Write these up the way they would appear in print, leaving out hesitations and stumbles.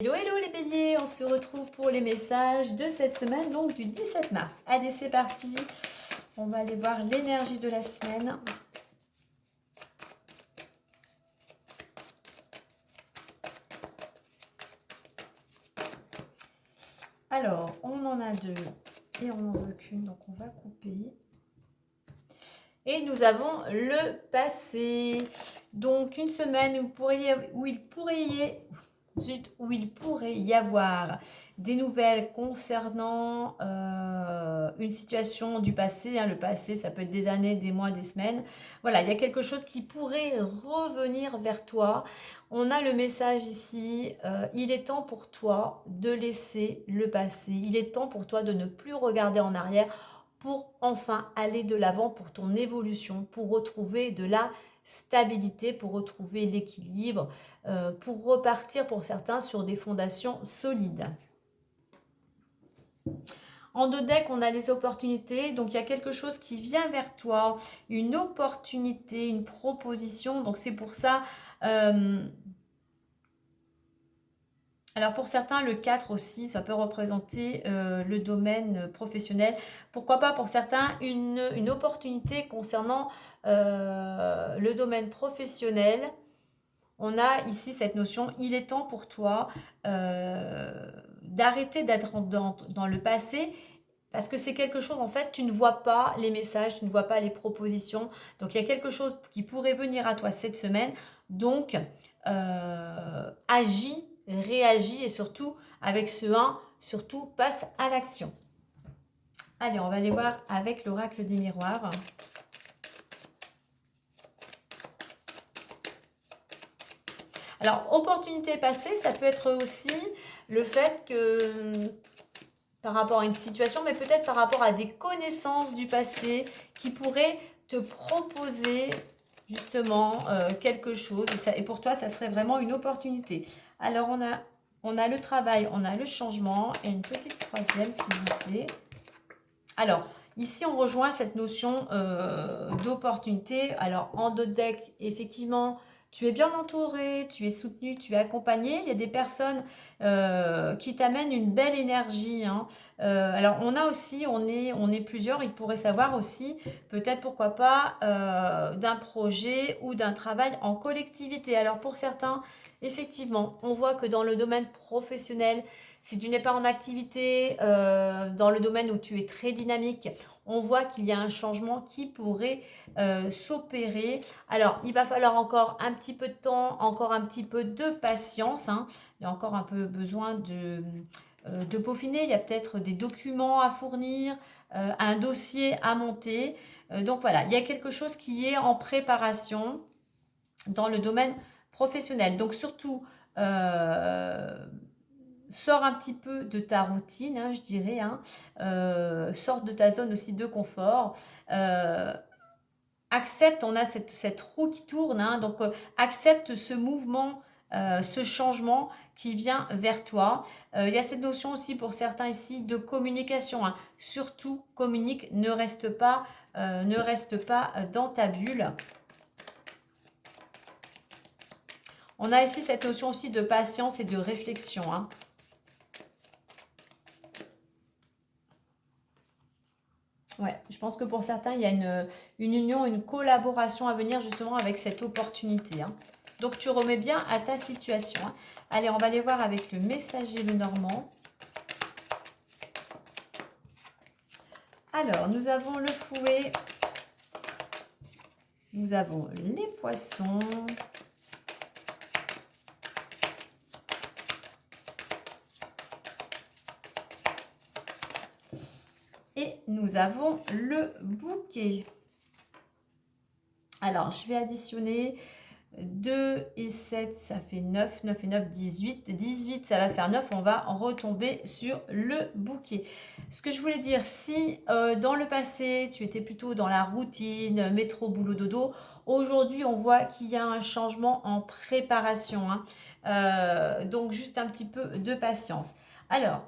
Hello, hello les béliers, on se retrouve pour les messages de cette semaine, donc du 17 mars. Allez, c'est parti. On va aller voir l'énergie de la semaine. Alors, on en a deux et on n'en veut qu'une, donc on va couper. Et nous avons le passé. Donc, une semaine où il pourrait y avoir des nouvelles concernant une situation du passé. Le passé, ça peut être des années, des mois, des semaines. Voilà, il y a quelque chose qui pourrait revenir vers toi. On a le message ici, il est temps pour toi de laisser le passé. Il est temps pour toi de ne plus regarder en arrière pour enfin aller de l'avant pour ton évolution, pour retrouver de la stabilité, pour retrouver l'équilibre, pour repartir pour certains sur des fondations solides. En deux decks, on a les opportunités. Donc, il y a quelque chose qui vient vers toi, une opportunité, une proposition. Donc, c'est pour ça... Alors pour certains, le 4 aussi, ça peut représenter le domaine professionnel. Pourquoi pas pour certains, une opportunité concernant le domaine professionnel. On a ici cette notion, il est temps pour toi d'arrêter d'être dans le passé, parce que c'est quelque chose, en fait, tu ne vois pas les messages, tu ne vois pas les propositions. Donc, il y a quelque chose qui pourrait venir à toi cette semaine. Donc, agis, réagis et surtout, avec ce 1, surtout, passe à l'action. Allez, on va aller voir avec l'oracle des miroirs. Alors, opportunité passée, ça peut être aussi le fait que par rapport à une situation, mais peut-être par rapport à des connaissances du passé qui pourraient te proposer justement quelque chose. Et pour toi, ça serait vraiment une opportunité. Alors, on a le travail, on a le changement et une petite troisième, s'il vous plaît. Alors, ici, on rejoint cette notion d'opportunité. Alors, en deux decks, effectivement, tu es bien entouré, tu es soutenu, tu es accompagné. Il y a des personnes qui t'amènent une belle énergie. Alors, on a aussi, on est plusieurs. Ils pourraient savoir aussi, peut-être pourquoi pas, d'un projet ou d'un travail en collectivité. Alors, pour certains, effectivement, on voit que dans le domaine professionnel, si tu n'es pas en activité, dans le domaine où tu es très dynamique, on voit qu'il y a un changement qui pourrait s'opérer. Alors, il va falloir encore un petit peu de temps, encore un petit peu de patience. Il y a encore un peu besoin de peaufiner. Il y a peut-être des documents à fournir, un dossier à monter. Donc voilà, il y a quelque chose qui est en préparation dans le domaine professionnel. Donc surtout... sors un petit peu de ta routine, je dirais, sors de ta zone aussi de confort, accepte, on a cette roue qui tourne, donc accepte ce mouvement, ce changement qui vient vers toi. Il y a cette notion aussi pour certains ici de communication, surtout communique, ne reste pas dans ta bulle. On a ici cette notion aussi de patience et de réflexion. Ouais, je pense que pour certains, il y a une union, une collaboration à venir justement avec cette opportunité. Donc, tu remets bien à ta situation. Allez, on va aller voir avec le messager le Normand. Alors, nous avons le fouet. Nous avons les poissons. Et nous avons le bouquet. Alors, je vais additionner 2 et 7, ça fait 9. 9 et 9, 18. 18, ça va faire 9. On va en retomber sur le bouquet. Ce que je voulais dire, si dans le passé, tu étais plutôt dans la routine, métro, boulot, dodo, aujourd'hui, on voit qu'il y a un changement en préparation. Donc, juste un petit peu de patience. Alors,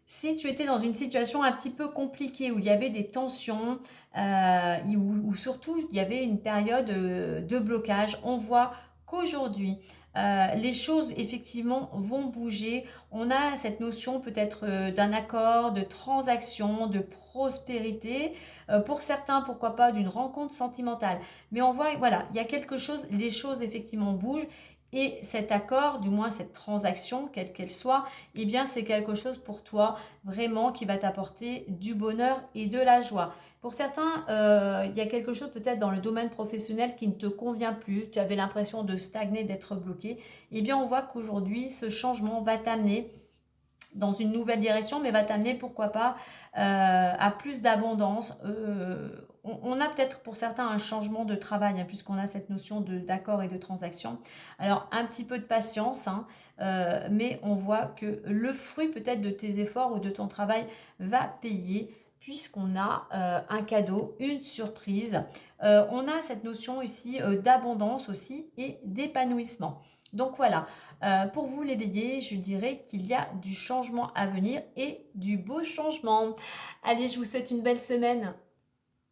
si tu étais dans une situation un petit peu compliquée, où il y avait des tensions, où surtout il y avait une période de blocage, on voit qu'aujourd'hui, les choses effectivement vont bouger. On a cette notion peut-être d'un accord, de transaction, de prospérité. Pour certains, pourquoi pas d'une rencontre sentimentale. Mais on voit, voilà, il y a quelque chose, les choses effectivement bougent. Et cet accord, du moins cette transaction, quelle qu'elle soit, eh bien c'est quelque chose pour toi vraiment qui va t'apporter du bonheur et de la joie. Pour certains, il y a quelque chose peut-être dans le domaine professionnel qui ne te convient plus, tu avais l'impression de stagner, d'être bloqué. Eh bien on voit qu'aujourd'hui, ce changement va t'amener dans une nouvelle direction, mais va t'amener, pourquoi pas, à plus d'abondance. On a peut-être pour certains un changement de travail, hein, puisqu'on a cette notion d'accord et de transaction. Alors, un petit peu de patience, hein, mais on voit que le fruit peut-être de tes efforts ou de ton travail va payer puisqu'on a un cadeau, une surprise. On a cette notion ici d'abondance aussi et d'épanouissement. Donc voilà, pour vous les béliers, je dirais qu'il y a du changement à venir et du beau changement. Allez, je vous souhaite une belle semaine.